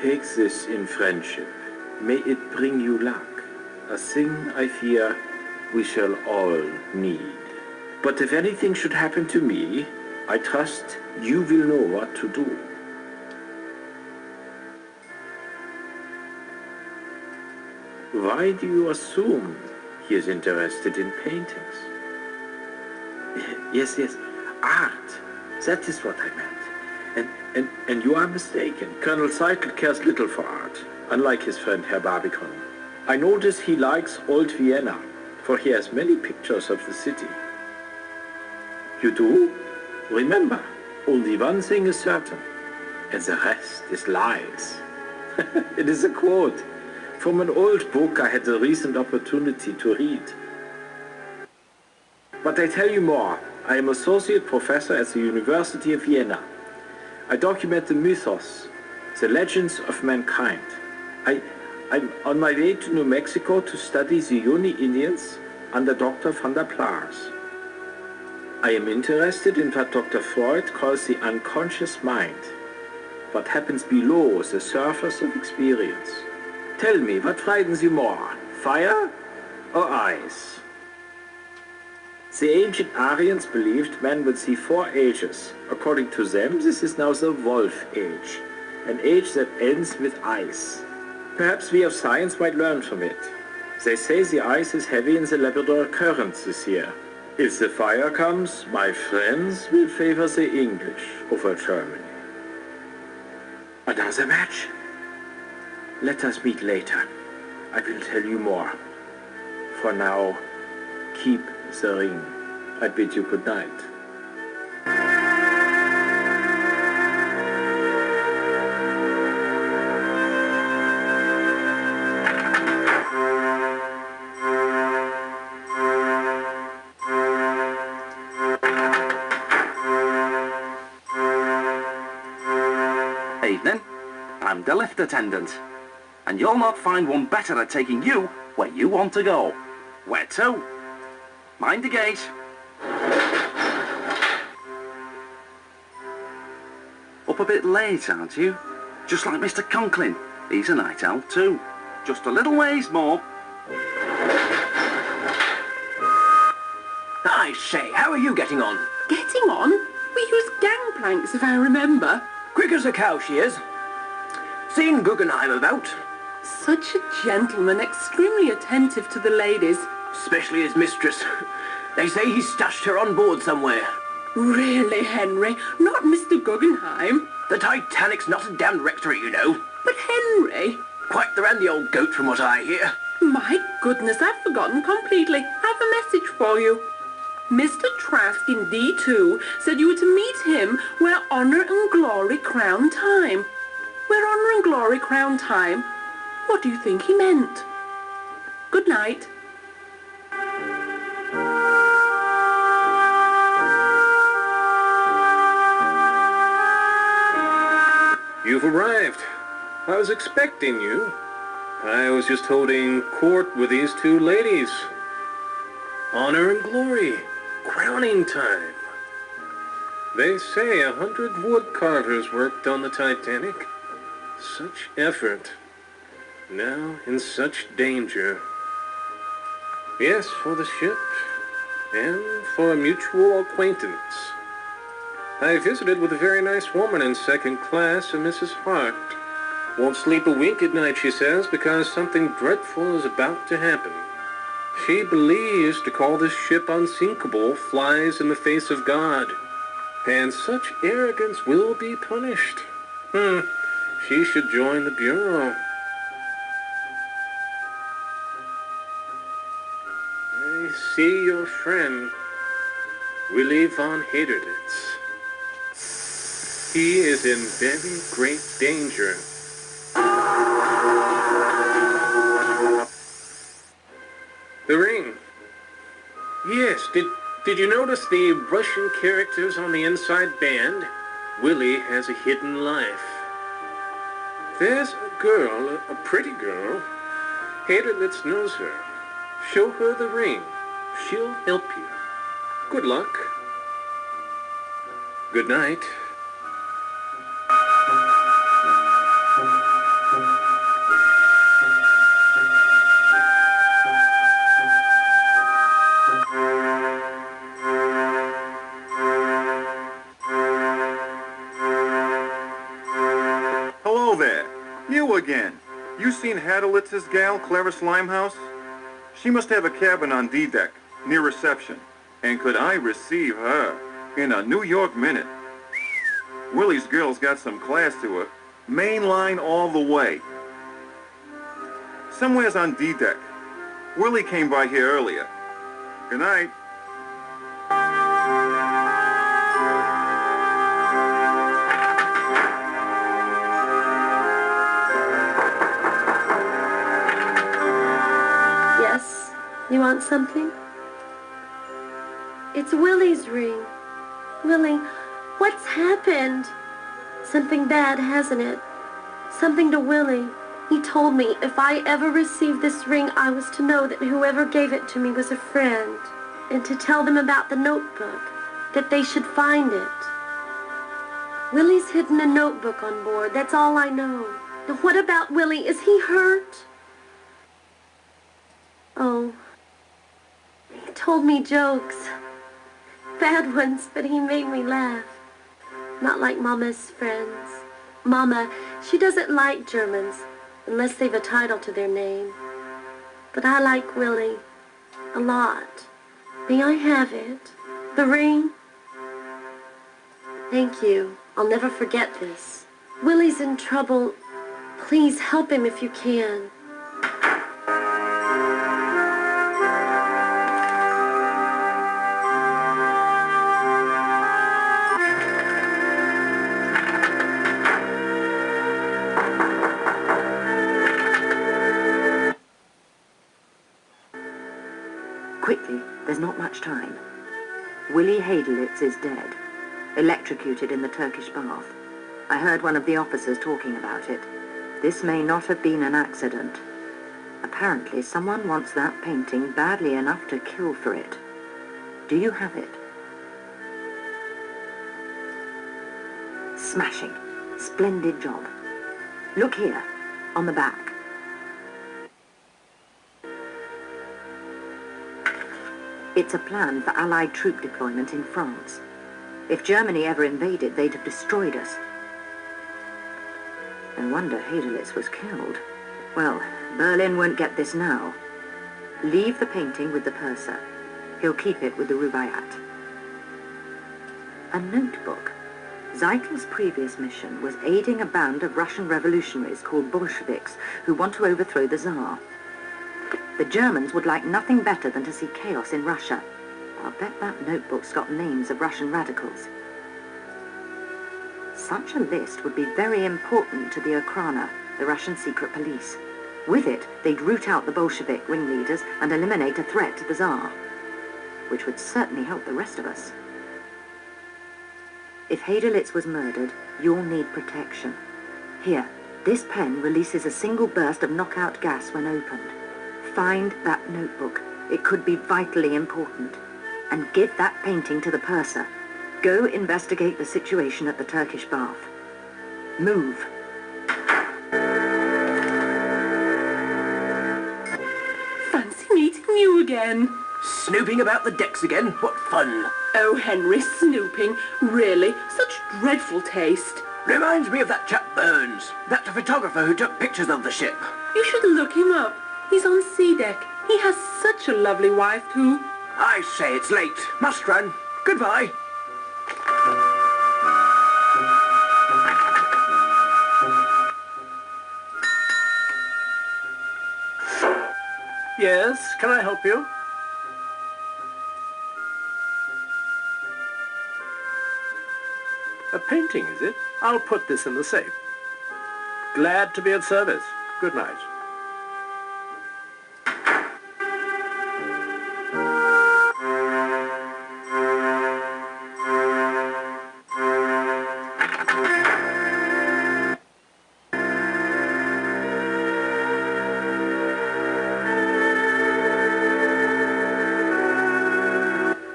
Take this in friendship. May it bring you luck. A thing, I fear, we shall all need. But if anything should happen to me, I trust you will know what to do. Why do you assume he is interested in paintings? Yes, art. That is what I meant. And you are mistaken. Colonel Seidel cares little for art, unlike his friend Herr Barbicon. I notice he likes old Vienna, for he has many pictures of the city. You do? Remember, only one thing is certain, and the rest is lies. It is a quote from an old book I had the recent opportunity to read. But I tell you more. I am associate professor at the University of Vienna. I document the mythos, the legends of mankind. I'm on my way to New Mexico to study the Yoni Indians under Dr. van der Plaars. I am interested in what Dr. Freud calls the unconscious mind, what happens below the surface of experience. Tell me, what frightens you more, fire or ice? The ancient Aryans believed man would see 4 ages. According to them, this is now the Wolf Age, an age that ends with ice. Perhaps we of science might learn from it. They say the ice is heavy in the Labrador Current this year. If the fire comes, my friends will favor the English over Germany. Another match? Let us meet later. I will tell you more. For now, keep the ring. I bid you good night. Evening. I'm the lift attendant, and you'll not find one better at taking you where you want to go. Where to? Mind the gate. Up a bit late, aren't you? Just like Mr. Conklin. He's a night owl too. Just a little ways more. I say, how are you getting on? Getting on? We use gangplanks, if I remember. Quick as a cow, she is. Seen Guggenheim about? Such a gentleman, extremely attentive to the ladies. Especially his mistress. They say he stashed her on board somewhere. Really, Henry? Not Mr. Guggenheim? The Titanic's not a damned rectory, you know. But Henry? Quite the randy old goat from what I hear. My goodness, I've forgotten completely. I have a message for you. Mr. Trask in D2 said you were to meet him where honor and glory crown time. Where honor and glory crown time? What do you think he meant? Good night. You've arrived. I was expecting you. I was just holding court with these 2 ladies. Honor and glory. Crowning time. They say 100 wood carvers worked on the Titanic. Such effort. Now in such danger. Yes, for the ship. And for a mutual acquaintance. I visited with a very nice woman in 2nd class, a Mrs. Hart. Won't sleep a wink at night, she says, because something dreadful is about to happen. She believes to call this ship unsinkable flies in the face of God, and such arrogance will be punished. She should join the Bureau. I see your friend, Willy von Haderlitz. He is in very great danger. The ring. Yes, did you notice the Russian characters on the inside band? Willie has a hidden life. There's a girl, a pretty girl. Haderlitz knows her. Show her the ring. She'll help you. Good luck. Good night. You again. You seen Hadelitz's gal, Clarice Limehouse? She must have a cabin on D-deck, near reception. And could I receive her in a New York minute? Willie's girl's got some class to her. Main line all the way. Somewhere's on D-deck. Willie came by here earlier. Good night. Yes? You want something? It's Willie's ring. Willie, what's happened? Something bad, hasn't it? Something to Willie. He told me if I ever received this ring, I was to know that whoever gave it to me was a friend, and to tell them about the notebook, that they should find it. Willie's hidden a notebook on board, that's all I know. Now what about Willie? Is he hurt? Oh, he told me jokes. Bad ones, but he made me laugh. Not like Mama's friends. Mama, she doesn't like Germans, unless they've a title to their name. But I like Willie a lot. May I have it? The ring? Thank you. I'll never forget this. Willie's in trouble. Please help him if you can. Quickly, there's not much time. Willie Hadelitz is dead, electrocuted in the Turkish bath. I heard one of the officers talking about it. This may not have been an accident. Apparently, someone wants that painting badly enough to kill for it. Do you have it? Smashing. Splendid job. Look here, on the back. It's a plan for Allied troop deployment in France. If Germany ever invaded, they'd have destroyed us. No wonder Hadelitz was killed. Well, Berlin won't get this now. Leave the painting with the purser. He'll keep it with the Rubaiyat. A notebook. Zeitel's previous mission was aiding a band of Russian revolutionaries called Bolsheviks who want to overthrow the Tsar. The Germans would like nothing better than to see chaos in Russia. I'll bet that notebook's got names of Russian radicals. Such a list would be very important to the Okhrana, the Russian secret police. With it, they'd root out the Bolshevik ringleaders and eliminate a threat to the Tsar, which would certainly help the rest of us. If Hadelitz was murdered, you'll need protection. Here, this pen releases a single burst of knockout gas when opened. Find that notebook. It could be vitally important. And give that painting to the purser. Go investigate the situation at the Turkish bath. Move. Fancy meeting you again. Snooping about the decks again? What fun. Oh, Henry, snooping. Really? Such dreadful taste. Reminds me of that chap Burns, that photographer who took pictures of the ship. You should look him up. He's on sea deck. He has such a lovely wife, too. I say it's late. Must run. Goodbye. Yes, can I help you? A painting, is it? I'll put this in the safe. Glad to be of service. Good night.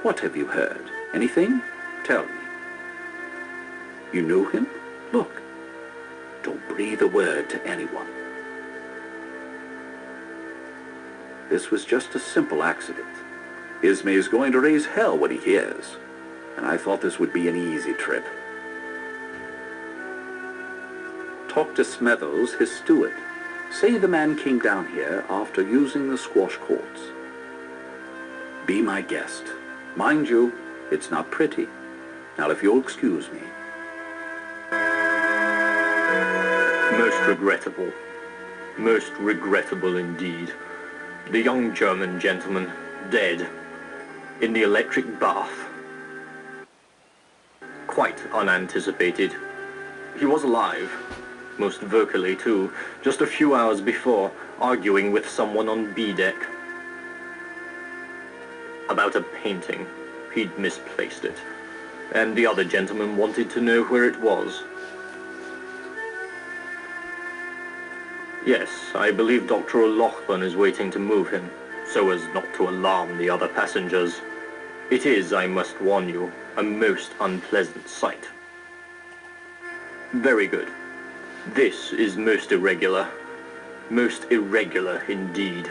What have you heard? Anything? Tell me. You knew him? Look. Don't breathe a word to anyone. This was just a simple accident. Ismay is going to raise hell when he hears. And I thought this would be an easy trip. talk to Smethers, his steward. Say the man came down here after using the squash courts. Be my guest. Mind you, it's not pretty. Now, if you'll excuse me. Most regrettable. Most regrettable indeed. The young German gentleman, dead, in the electric bath. Quite unanticipated. He was alive, most vocally too, just a few hours before, arguing with someone on B deck. About a painting. He'd misplaced it. And the other gentleman wanted to know where it was. Yes, I believe Dr. O'Loughlin is waiting to move him, so as not to alarm the other passengers. It is, I must warn you, a most unpleasant sight. Very good. This is most irregular. Most irregular indeed.